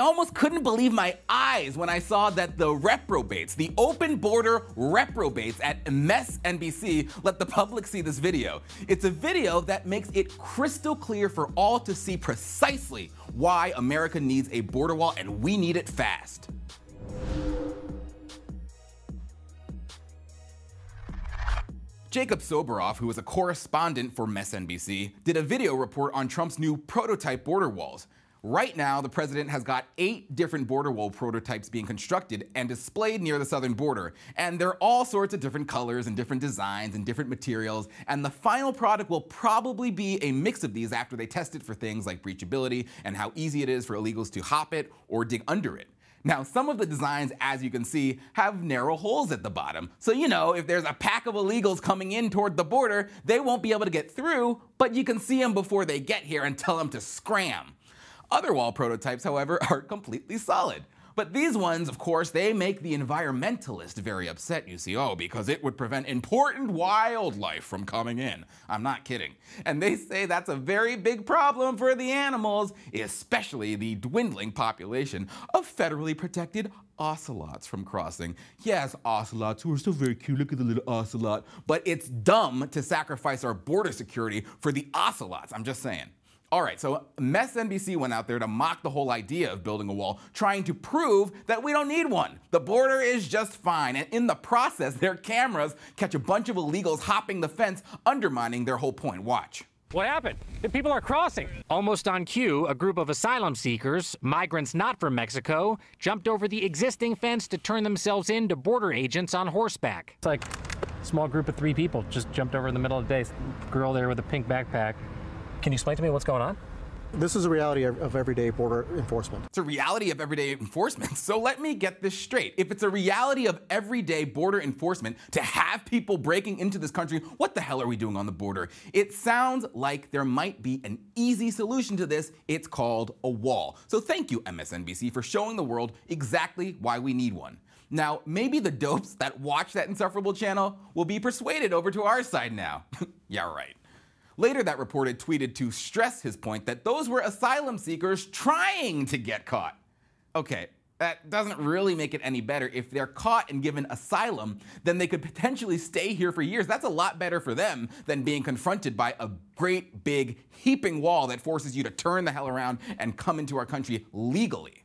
almost couldn't believe my eyes when I saw that the reprobates, the open border reprobates at MSNBC, let the public see this video. It's a video that makes it crystal clear for all to see precisely why America needs a border wall, and we need it fast. Jacob Soboroff, who is a correspondent for MSNBC, did a video report on Trump's new prototype border walls. Right now, the president has got 8 different border wall prototypes being constructed and displayed near the southern border. And they're all sorts of different colors and different designs and different materials. And the final product will probably be a mix of these after they test it for things like breachability and how easy it is for illegals to hop it or dig under it. Now, some of the designs, as you can see, have narrow holes at the bottom. So, you know, if there's a pack of illegals coming in toward the border, they won't be able to get through, but you can see them before they get here and tell them to scram. Other wall prototypes, however, are completely solid. But these ones, of course, they make the environmentalist very upset, you see. Oh, because it would prevent important wildlife from coming in. I'm not kidding. And they say that's a very big problem for the animals, especially the dwindling population of federally protected ocelots from crossing. Yes, ocelots, who are so very cute. Look at the little ocelot. But it's dumb to sacrifice our border security for the ocelots. I'm just saying. All right, so MSNBC went out there to mock the whole idea of building a wall, trying to prove that we don't need one. The border is just fine, and in the process, their cameras catch a bunch of illegals hopping the fence, undermining their whole point. Watch. What happened? The people are crossing. Almost on cue, a group of asylum seekers, migrants not from Mexico, jumped over the existing fence to turn themselves in to border agents on horseback. It's like a small group of 3 people just jumped over in the middle of the day. Girl there with a pink backpack. Can you explain to me what's going on? This is a reality of everyday border enforcement. It's a reality of everyday enforcement. So let me get this straight. If it's a reality of everyday border enforcement to have people breaking into this country, what the hell are we doing on the border? It sounds like there might be an easy solution to this. It's called a wall. So thank you, MSNBC, for showing the world exactly why we need one. Now, maybe the dopes that watch that insufferable channel will be persuaded over to our side now. Yeah, right. Later, that reporter tweeted to stress his point that those were asylum seekers trying to get caught. Okay, that doesn't really make it any better. If they're caught and given asylum, then they could potentially stay here for years. That's a lot better for them than being confronted by a great big heaping wall that forces you to turn the hell around and come into our country legally.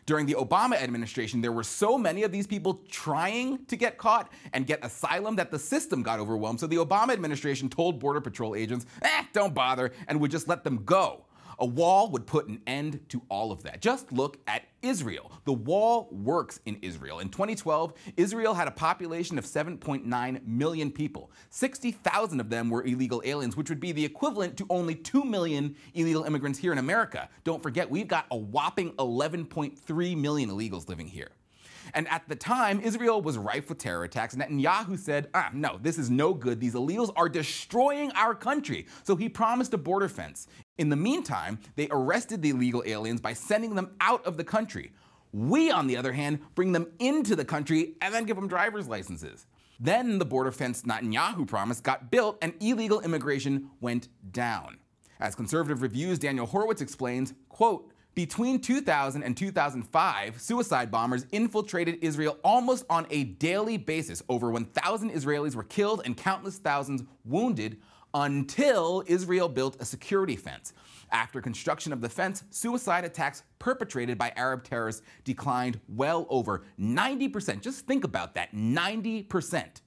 During the Obama administration, there were so many of these people trying to get caught and get asylum that the system got overwhelmed. So the Obama administration told Border Patrol agents, don't bother, and would just let them go. A wall would put an end to all of that. Just look at Israel. The wall works in Israel. In 2012, Israel had a population of 7.9 million people. 60,000 of them were illegal aliens, which would be the equivalent to only 2 million illegal immigrants here in America. Don't forget, we've got a whopping 11.3 million illegals living here. And at the time, Israel was rife with terror attacks. Netanyahu said, no, this is no good. These illegals are destroying our country. So he promised a border fence. In the meantime, they arrested the illegal aliens by sending them out of the country. We, on the other hand, bring them into the country and then give them driver's licenses. Then the border fence Netanyahu promised got built and illegal immigration went down. As Conservative Review's Daniel Horowitz explains, quote, between 2000 and 2005, suicide bombers infiltrated Israel almost on a daily basis. Over 1,000 Israelis were killed and countless thousands wounded until Israel built a security fence. After construction of the fence, suicide attacks perpetrated by Arab terrorists declined well over 90%. Just think about that, 90%.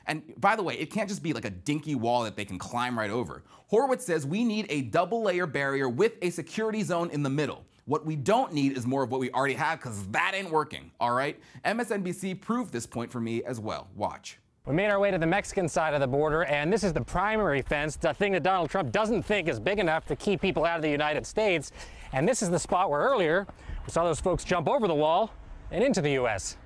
And by the way, it can't just be like a dinky wall that they can climb right over. Horowitz says we need a double-layer barrier with a security zone in the middle. What we don't need is more of what we already have, because that ain't working, all right? MSNBC proved this point for me as well. Watch. We made our way to the Mexican side of the border, and this is the primary fence, the thing that Donald Trump doesn't think is big enough to keep people out of the United States. And this is the spot where earlier we saw those folks jump over the wall and into the U.S.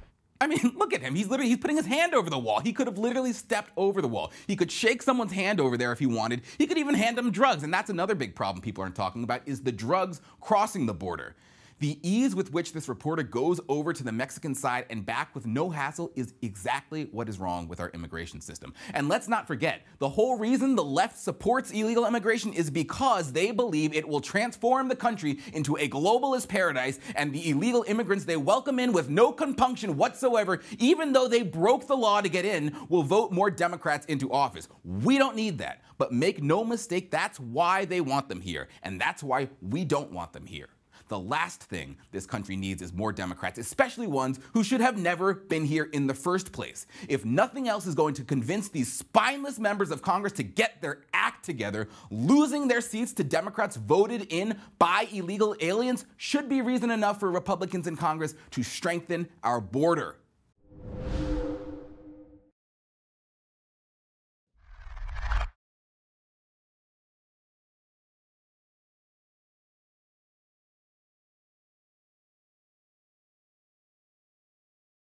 I mean, look at him. He's putting his hand over the wall. He could have literally stepped over the wall. He could shake someone's hand over there if he wanted. He could even hand them drugs. And that's another big problem people aren't talking about, is the drugs crossing the border. The ease with which this reporter goes over to the Mexican side and back with no hassle is exactly what is wrong with our immigration system. And let's not forget, the whole reason the left supports illegal immigration is because they believe it will transform the country into a globalist paradise, and the illegal immigrants they welcome in with no compunction whatsoever, even though they broke the law to get in, will vote more Democrats into office. We don't need that. But make no mistake, that's why they want them here, and that's why we don't want them here. The last thing this country needs is more Democrats, especially ones who should have never been here in the first place. If nothing else is going to convince these spineless members of Congress to get their act together, losing their seats to Democrats voted in by illegal aliens should be reason enough for Republicans in Congress to strengthen our border.